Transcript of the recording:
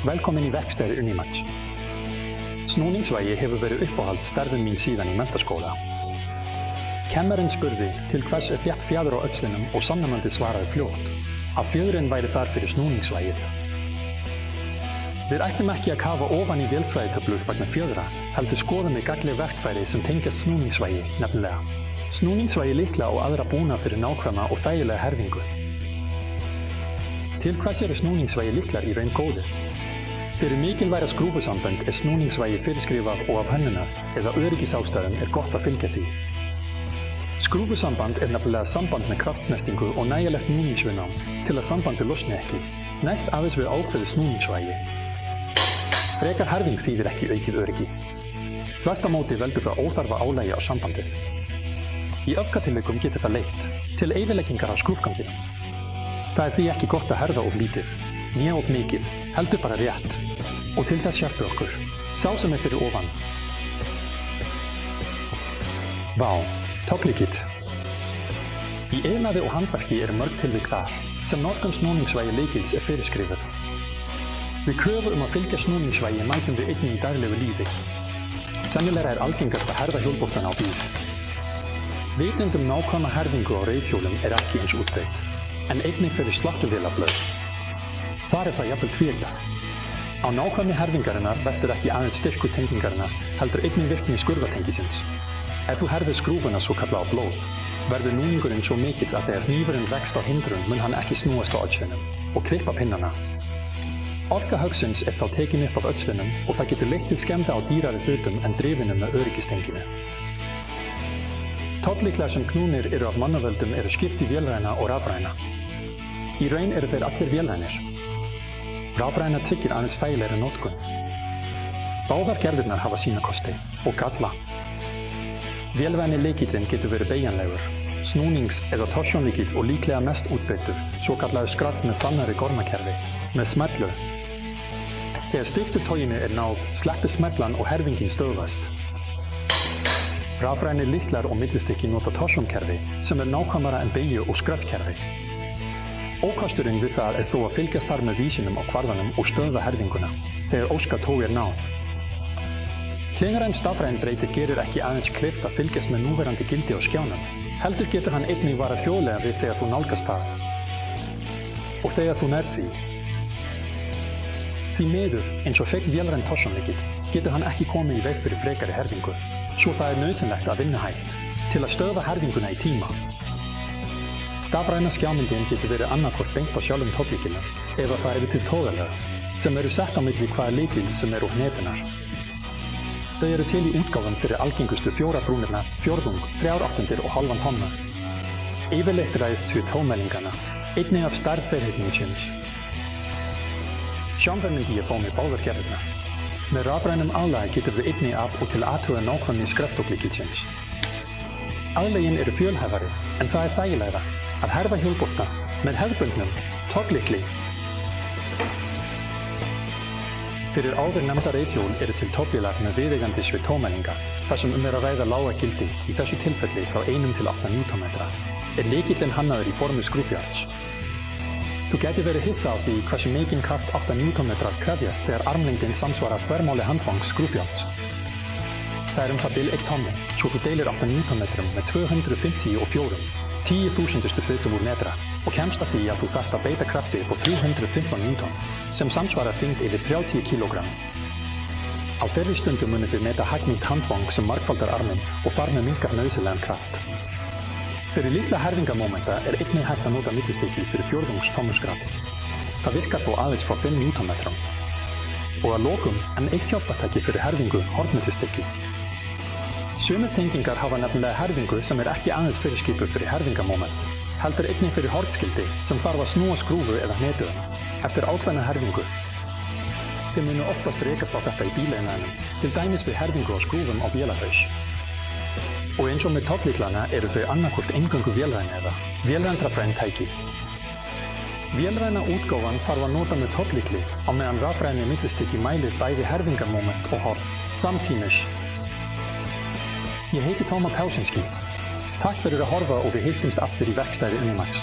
Velkomin í verkstæði Unimax. Snúningsvægi hefur verið uppáhaldsstærðin mín síðan í menntaskóla. Kennarinn spurði til hvers þétt fjaður á öxlinum og sannamandi svaraði fljótt að fjöðrin væri þar fyrir snúningsvægið. Við ætlum ekki að kafa ofan í vélfræðitöflur vegna fjöðra, heldur skoðum við gagnleg verkfæri sem tengjast snúningsvægi, nefnilega snúningsvægi lykla og aðra búnað fyrir nákvæma og þægilega herðingu. Til hvers eru snúningsvægi lyklar í raun góðir? Fyrir mikilvæga skrúfusambönd snúningsvægi fyrirskrifað og af hönnunar eða öryggisástæðum gott að fylgja því. Skrúfusamband nefnilega samband með kraftsnertingu og nægilegt núningsviðnám til að sambandið losni ekki, næst aðeins við ákveðið snúningsvægi. Frekar herðing þýðir ekki aukið öryggi. Þvert á móti veldur það óþarfa álagi á sambandið. Í öfgatilvikum getur það leitt til eyðileggingar á skrúfganginum. Það því ekki gott að herða of lítið, né of mikið, heldur bara rétt. Og til þess hjálpar okkur, sá sem fyrir ofan. Vá, toglykkill. Í iðnaði og handverki mörg tilvik þar, sem notkun snúningsvægi lykils fyrirskrifuð. Við kröfu að fylgja snúningsvægi mætum við einnig í daglegu lífi. Sennilega algengast að herða hjólboltana á bíl. Vitund nákvæma herðingu á reiðhjólum ekki eins útbreidd, en einnig fyrir sláttuvélablöð. Þar það jafnvel tvíeggjað. Á nákvæmni herðingarinnar veltur ekki aðeins styrkur tengingarinnar, heldur einnig virkni skurðatengisins. Ef þú herðir skrúfuna svo kallað á blóð, verður núningurinn svo mikill að þegar hnífurinn rekst á hindrun mun hann ekki snúast á öxlinum og klippa pinnana. Orka höggsins þá tekin upp af öxlinum og það getur leitt til skemmda á dýrari hlutum en drifinum með öryggistenginu. Togglyklar sem knúnir af mannavöldum skipt í vélræna og rafræna. Í raun þeir allir vélrænir. Rafræna tryggir aðeins þægilegri notkun. Báðar gerðirnar hafa sína kosti og galla. Vélræni lykillinn getur verið beygjanlegur, snúnings- eða torsjónlykill og líklega mest útbreiddur, svokallaður skraft með sannari gormakerfi, með smellu. Þegar stifturtoginu náð, sleppir smellan og herðingin stöðvast. Rafræni lyklar og millistykki nota torsjónkerfi sem nákvæmara en beygju- og skröftkerfi. Ókosturinn við það þó að fylgjast þar með vísinum á kvarðanum og stöðva herðinguna, þegar óskatóg náð. Hliðræn stafræn breytir gerir ekki aðeins kleift að fylgjast með núverandi gildi á skjánum, heldur getur hann einnig varað hljóðlega við þegar þú nálgast það. Og þegar þú nærð því. Því miður, eins og fegn vélræn torsjónlykill, getur hann ekki komið í veg fyrir frekari herðingu, svo það nauðsynlegt að vinna hægt, til að stöðva herðinguna í tíma. Stafræna skjámyndin getur verið annaðhvort beint á sjálfum togglyklinum eða það til togarlög, sem sett á milli hvaða lykils sem úr hnetunar. Þau til í útgáfum fyrir algengustu 4 brúnirnar, fjórðung, 3/8 og hálfan tonna. Yfirleitt ræðst því tómælingana, einnig af stærð ferhyrningsins. Sjálfur myndi ég fá með báðar gerðirnar. Með rafrænum aðlagi getur við einnig af og til athuga nákvæmni skröftogglykilsins. Aðlögin fjölhæfari, en það þægilegra að herða hjólbolta með hefðbundnum togglykli. Fyrir áður nefnda reiðhjól til toggvélar með viðeigandi við tómælinga, þar sem að ræða lága gildi, í þessu tilfelli frá 1 til 8 Newtonmetra, lykillinn hannaður í formi skrúfjárns. Þú gæti verið hissa á því hversu mikinn kraft 8 Newtonmetrar krefjast þegar armlengdin samsvarar þvermáli handfangs skrúfjárns. Það það bil 1 tonni, svo þú deilir 8 Newtonmetrum með 254, 10.000 hlutum úr metra og kemst að því að þú þarft að beita krafti upp á 315 Newton, sem samsvarar þyngd yfir 30 kg. Á þeirri stundu munið þið meta hagnýtt handfang sem margfaldar arminn og þar með minnkar nauðsynlegan kraft. Fyrir litla herðingamómenta einnig hægt að nota millistykki fyrir fjórðungstónusgradi. Það virkar þó aðeins frá 5 Newtonmetrum. Og að lokum eitt hjálpartæki fyrir herðingu hornmillistykki. Sumir tengingar hafa nefnilega herðingu sem ekki aðeins fyrirskipuð fyrir herðingamóment, heldur einnig fyrir hornskildi sem þarf að snúa skrúfu eða hnetuðum, eftir ákveðna herðingu. Þið munu oftast rekast á þetta í bíleiðnaðinum, til dæmis við herðingu á skrúfum á vélarhaus. Og eins og með togglyklana þau annaðhvort eingöngu vélræn eða vélrændrafræn tæki. Vélræna útgáfan þarf að nota með togglykli á meðan rafræni millistykki mælir bæði herðingamóment og horn, samtímis. Ég heiti Tómas Kausinski. Takk fyrir að horfa og við hittumst aftur í verkstæði Unimax.